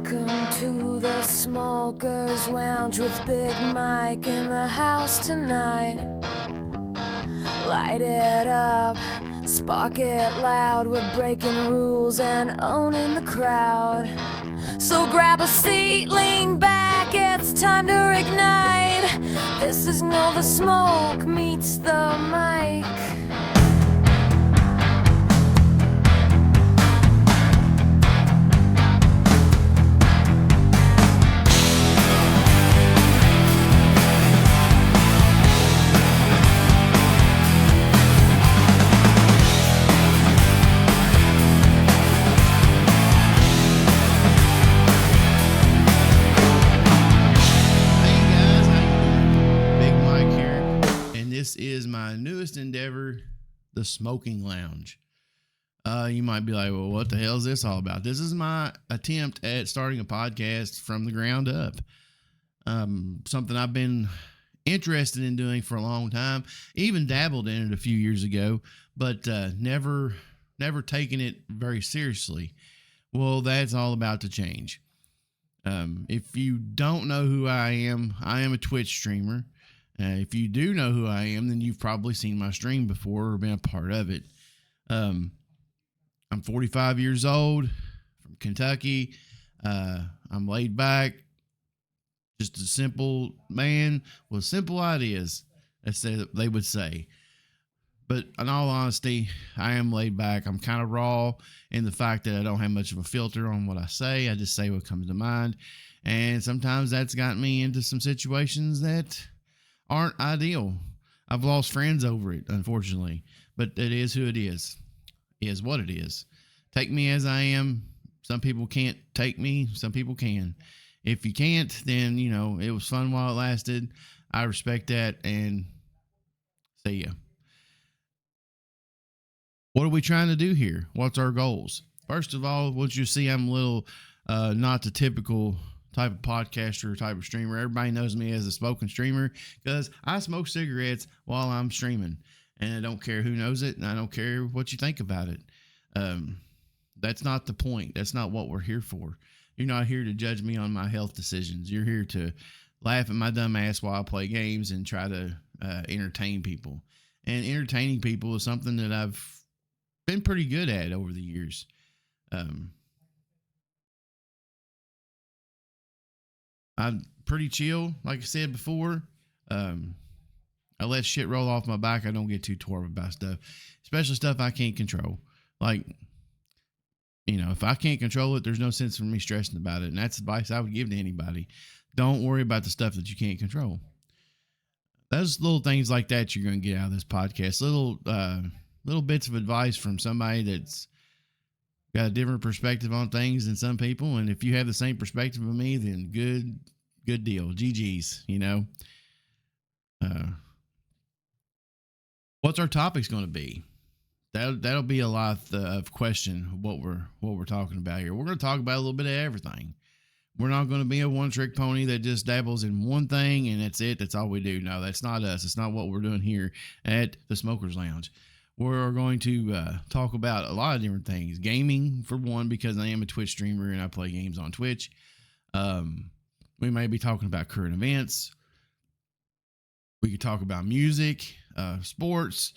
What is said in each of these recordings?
Welcome to the Smokers Lounge with Big Mike in the house tonight. Light it up, spark it loud. We're breaking rules and owning the crowd. So grab a seat, lean back, it's time to ignite. This is No The Smoke Meets the Mic. This is my newest endeavor, the Smoking Lounge. You might be like, well, what the hell is this all about? This is my attempt at starting a podcast from the ground up. Something I've been interested in doing for a long time, even dabbled in it a few years ago, but never taken it very seriously. Well, that's all about to change. If you don't know who I am a Twitch streamer. If you do know who I am, then you've probably seen my stream before or been a part of it. I'm 45 years old, from Kentucky. I'm laid back, just a simple man with simple ideas, as they would say. But in all honesty, I am laid back. I'm kind of raw in the fact that I don't have much of a filter on what I say. I just say what comes to mind. And sometimes that's gotten me into some situations that aren't ideal. I've lost friends over it, unfortunately, but it is who it is. It is what it is. Take me as I am. Some people can't take me. Some people can. If you can't, then, it was fun while it lasted. I respect that, and see ya. What are we trying to do here? What's our goals? First of all, what you see, I'm a little not the typical type of podcaster, type of streamer. Everybody knows me as a smoking streamer because I smoke cigarettes while I'm streaming, and I don't care who knows it, and I don't care what you think about it. That's not the point. That's not what we're here for. You're not here to judge me on my health decisions. You're here to laugh at my dumb ass while I play games and try to entertain people. And entertaining people is something that I've been pretty good at over the years. I'm pretty chill, like I said before. I let shit roll off my back. I don't get too tore up about stuff, especially stuff I can't control. Like, if I can't control it, there's no sense for me stressing about it. And that's advice I would give to anybody. Don't worry about the stuff that you can't control. Those little things like that you're going to get out of this podcast. Little bits of advice from somebody that's got a different perspective on things than some people. And if you have the same perspective of me, then good deal. GG's, what's our topic's going to be? That'll be a lot of question what we're talking about here. We're going to talk about a little bit of everything. We're not going to be a one-trick pony that just dabbles in one thing and that's it. That's all we do. No, that's not us. It's not what we're doing here at the Smokers Lounge. We're going to talk about a lot of different things. Gaming, for one, because I am a Twitch streamer and I play games on Twitch. We may be talking about current events. We could talk about music, sports.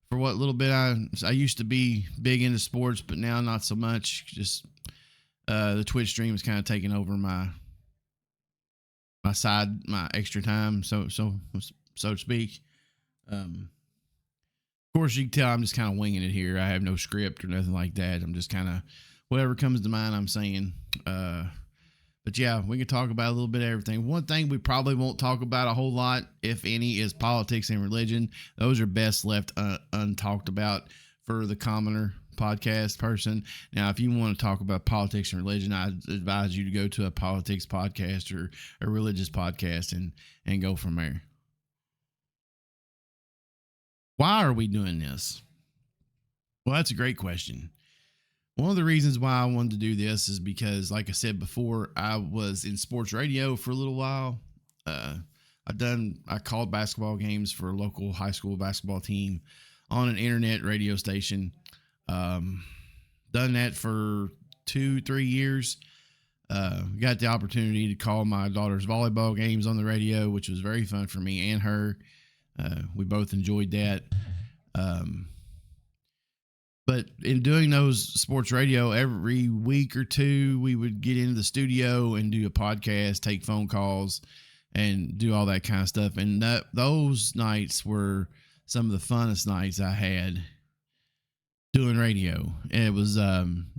For what little bit I used to be big into sports, but now not so much. Just the Twitch stream is kind of taking over my extra time, so to speak. Of course, you can tell I'm just kind of winging it here. I have no script or nothing like that. I'm just kind of whatever comes to mind, I'm saying. But yeah, we can talk about a little bit of everything. One thing we probably won't talk about a whole lot, if any, is politics and religion. Those are best left untalked about for the commoner podcast person. Now, if you want to talk about politics and religion, I advise you to go to a politics podcast or a religious podcast and go from there. Why are we doing this? Well, that's a great question. One of the reasons why I wanted to do this is because, like I said before, I was in sports radio for a little while. I called basketball games for a local high school basketball team on an internet radio station. Done that for 2-3 years. Got the opportunity to call my daughter's volleyball games on the radio, which was very fun for me and her. We both enjoyed that. But in doing those sports radio, every week or two, we would get into the studio and do a podcast, take phone calls, and do all that kind of stuff. And those nights were some of the funnest nights I had doing radio. And it was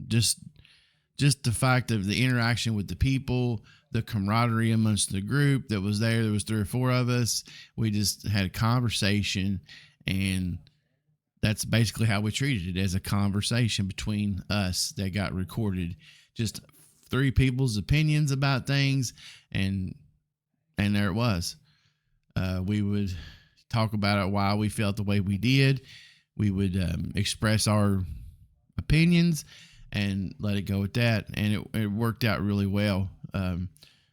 just the fact of the interaction with the people, the camaraderie amongst the group that was there. There was 3 or 4 of us. We just had a conversation, and that's basically how we treated it, as a conversation between us that got recorded. Just 3 people's opinions about things, and there it was. We would talk about it, why we felt the way we did. We would express our opinions and let it go at that. And it worked out really well.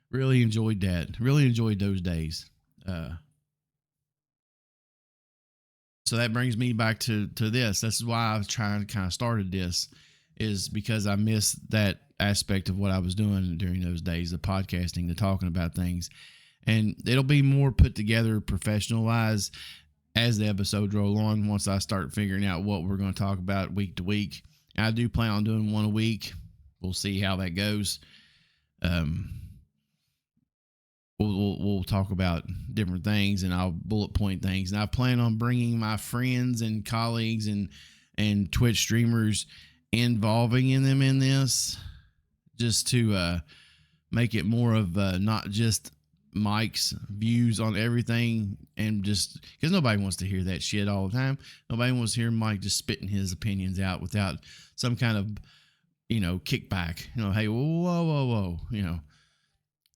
Really enjoyed that. Really enjoyed those days. So that brings me back to this. This is why I was trying to kind of started this, is because I missed that aspect of what I was doing during those days, the podcasting, the talking about things. And it'll be more put together, professionalized as the episodes roll on, once I start figuring out what we're going to talk about week to week. And I do plan on doing one a week. We'll see how that goes. We'll talk about different things, and I'll bullet point things. And I plan on bringing my friends and colleagues and Twitch streamers, involving in them in this, just to make it more of not just Mike's views on everything, and just because nobody wants to hear that shit all the time. Nobody wants to hear Mike just spitting his opinions out without some kind of, kickback. Hey, whoa,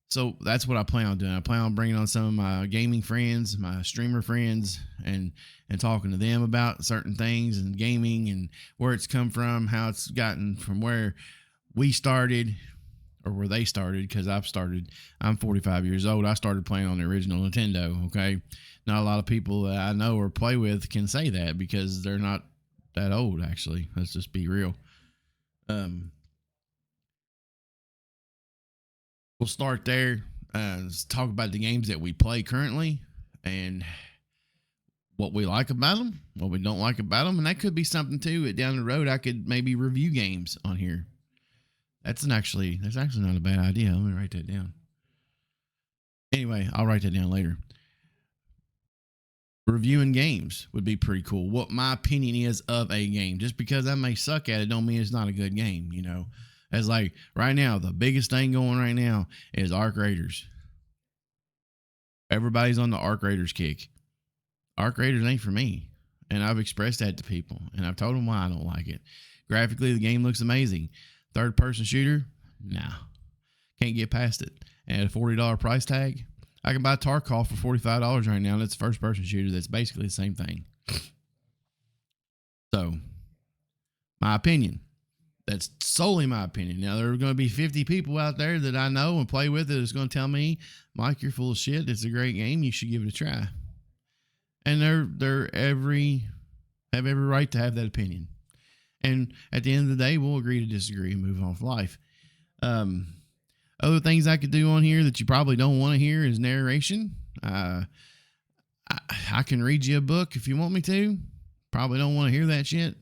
So that's what I plan on doing. I plan on bringing on some of my gaming friends, my streamer friends, and talking to them about certain things and gaming and where it's come from, how it's gotten from where we started, or where they started, because I'm 45 years old. I started playing on the original Nintendo, okay? Not a lot of people that I know or play with can say that, because they're not that old, actually. Let's just be real. We'll start there. Let's talk about the games that we play currently and what we like about them, what we don't like about them. And that could be something too. Down the road, I could maybe review games on here. That's actually not a bad idea. Let me write that down. Anyway, I'll write that down later. Reviewing games would be pretty cool. What my opinion is of a game. Just because I may suck at it don't mean it's not a good game, As like right now, the biggest thing going right now is Arc Raiders. Everybody's on the Arc Raiders kick. Arc Raiders ain't for me. And I've expressed that to people. And I've told them why I don't like it. Graphically, the game looks amazing. Third-person shooter? Nah. Can't get past it. And at a $40 price tag, I can buy Tarkov for $45 right now. That's a first-person shooter. That's basically the same thing. So, my opinion. That's solely my opinion. Now, there are going to be 50 people out there that I know and play with that's going to tell me, Mike, you're full of shit. It's a great game. You should give it a try. And they're have every right to have that opinion. And at the end of the day, we'll agree to disagree and move on with life. Other things I could do on here that you probably don't want to hear is narration. I can read you a book if you want me to. Probably don't want to hear that shit.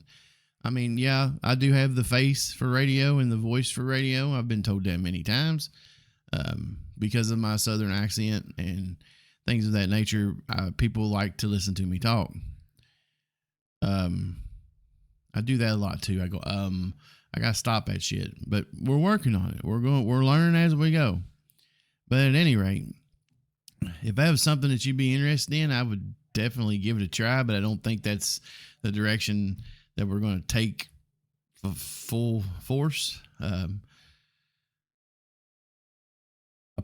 I mean, yeah, I do have the face for radio and the voice for radio. I've been told that many times because of my southern accent and things of that nature. People like to listen to me talk. I do that a lot too. I go, I gotta stop that shit, but we're working on it. We're learning as we go. But at any rate, if I have something that you'd be interested in, I would definitely give it a try. But I don't think that's the direction that we're going to take full force. I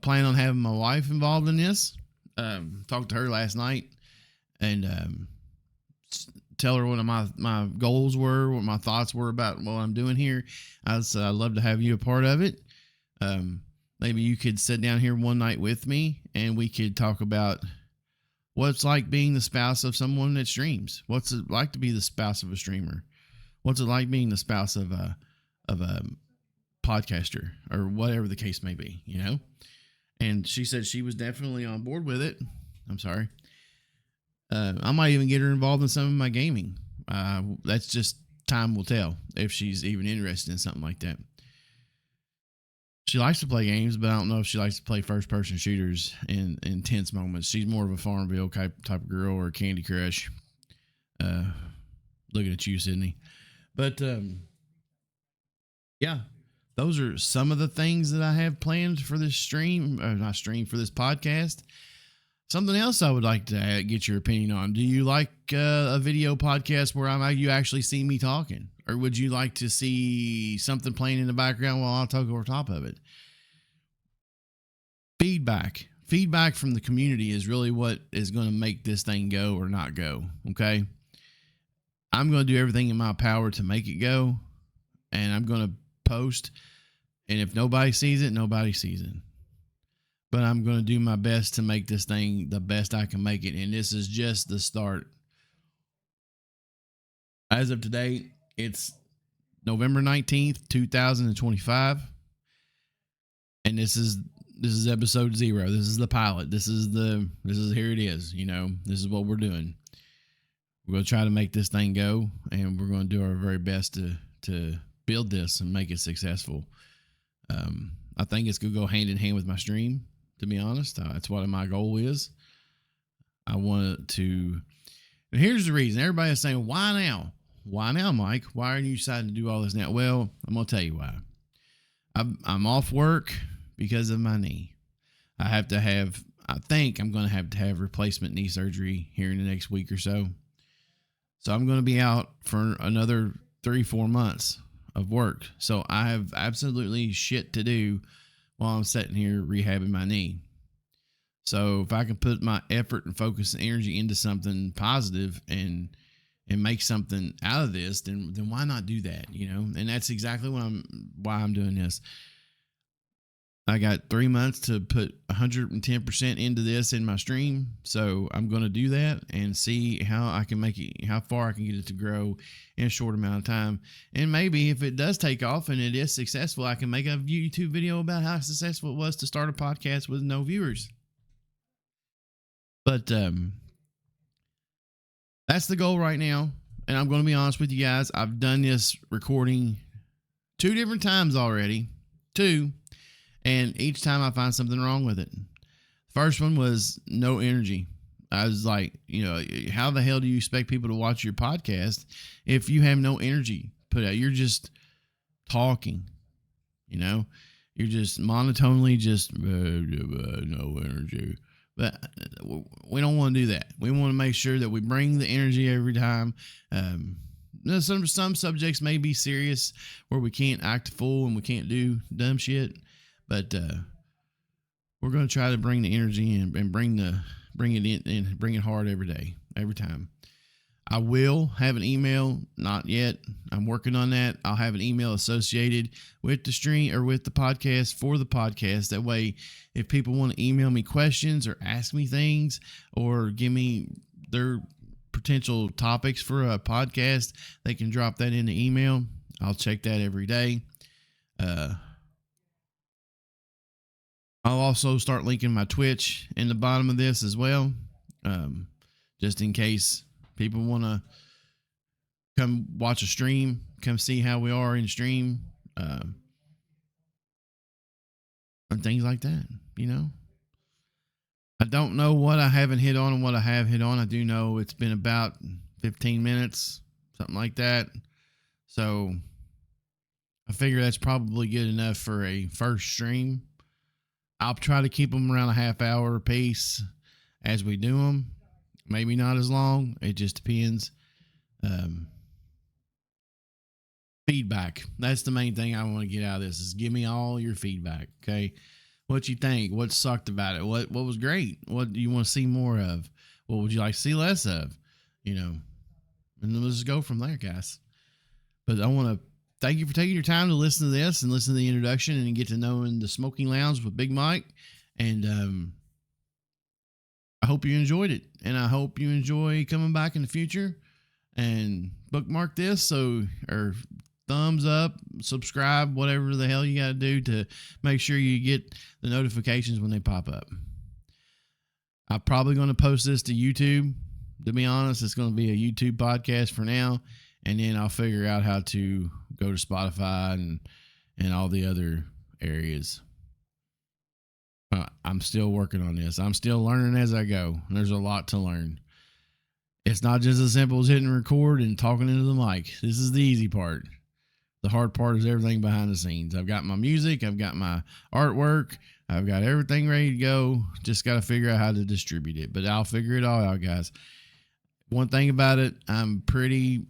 plan on having my wife involved in this. Talked to her last night and tell her what my goals were, what my thoughts were about what I'm doing here. I said I'd love to have you a part of it. Maybe you could sit down here one night with me and we could talk about what it's like being the spouse of someone that streams. What's it like to be the spouse of a streamer? What's it like being the spouse of a podcaster or whatever the case may be, And she said she was definitely on board with it. I'm sorry. I might even get her involved in some of my gaming. That's just time will tell if she's even interested in something like that. She likes to play games, but I don't know if she likes to play first-person shooters in intense moments. She's more of a Farmville type of girl or Candy Crush. Looking at you, Sydney. But, yeah, those are some of the things that I have planned for this for this podcast. Something else I would like to get your opinion on. Do you like a video podcast where you actually see me talking? Or would you like to see something playing in the background while I talk over top of it? Feedback. Feedback from the community is really what is going to make this thing go or not go. Okay? I'm going to do everything in my power to make it go. And I'm going to post. And if nobody sees it, nobody sees it. But I'm going to do my best to make this thing the best I can make it. And this is just the start. As of today, it's November 19th, 2025. And this is episode 0. This is the pilot. This is here it is. This is what we're doing. We're going to try to make this thing go, and we're going to do our very best to build this and make it successful. I think it's going to go hand in hand with my stream, to be honest. That's what my goal is. I want to, and here's the reason. Everybody's saying, why now? Why now, Mike? Why are you deciding to do all this now? Well, I'm going to tell you why. I'm off work because of my knee. I think I'm going to have replacement knee surgery here in the next week or so. So I'm going to be out for another 3-4 months of work. So I have absolutely shit to do while I'm sitting here rehabbing my knee. So if I can put my effort and focus and energy into something positive and make something out of this, then why not do that? And that's exactly why I'm doing this. I got 3 months to put 110% into this in my stream. So I'm going to do that and see how I can make it, how far I can get it to grow in a short amount of time. And maybe if it does take off and it is successful, I can make a YouTube video about how successful it was to start a podcast with no viewers. But that's the goal right now. And I'm going to be honest with you guys. I've done this recording 2 different times already. 2. And each time I find something wrong with it. First one was no energy. I was like, how the hell do you expect people to watch your podcast if you have no energy put out? You're just talking, you're just monotonely no energy. But we don't want to do that. We want to make sure that we bring the energy every time. Some subjects may be serious where we can't act a fool and we can't do dumb shit. But we're going to try to bring the energy and bring it in and bring it hard every day, every time. I will have an email, not yet. I'm working on that. I'll have an email associated with the stream or with the podcast for the podcast. That way, if people want to email me questions or ask me things or give me their potential topics for a podcast, they can drop that in the email. I'll check that every day. I'll also start linking my Twitch in the bottom of this as well, just in case people want to come watch a stream, come see how we are in stream, and things like that, I don't know what I haven't hit on and what I have hit on. I do know it's been about 15 minutes, something like that. So I figure that's probably good enough for a first stream. I'll try to keep them around a half hour apiece as we do them. Maybe not as long. It just depends. Feedback. That's the main thing I want to get out of this is give me all your feedback. Okay. What you think? What sucked about it? What was great? What do you want to see more of? What would you like to see less of? And then let's just go from there, guys. But I want to thank you for taking your time to listen to this and listen to the introduction and get to knowing the Smoking Lounge with Big Mike. And I hope you enjoyed it. And I hope you enjoy coming back in the future and bookmark this. Or thumbs up, subscribe, whatever the hell you got to do to make sure you get the notifications when they pop up. I'm probably going to post this to YouTube. To be honest, it's going to be a YouTube podcast for now, and then I'll figure out how to go to Spotify and all the other areas. I'm still working on this. I'm still learning as I go. There's a lot to learn. It's not just as simple as hitting record and talking into the mic. This is the easy part. The hard part is everything behind the scenes. I've got my music. I've got my artwork. I've got everything ready to go. Just got to figure out how to distribute it. But I'll figure it all out, guys. One thing about it, I'm pretty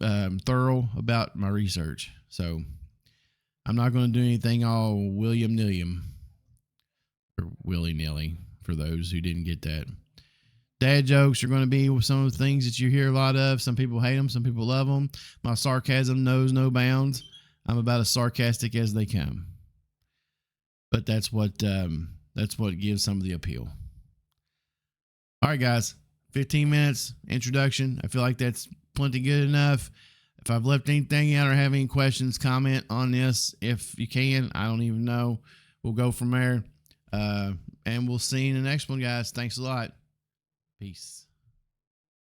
thorough about my research. So I'm not going to do anything all willy-nilly or willy-nilly for those who didn't get that. Dad jokes are going to be some of the things that you hear a lot of. Some people hate them. Some people love them. My sarcasm knows no bounds. I'm about as sarcastic as they come. But that's what gives some of the appeal. All right, guys. 15 minutes introduction. I feel like that's plenty good enough. If I've left anything out or have any questions, comment on this if you can. I don't even know. We'll go from there. And we'll see you in the next one, guys. Thanks a lot. Peace.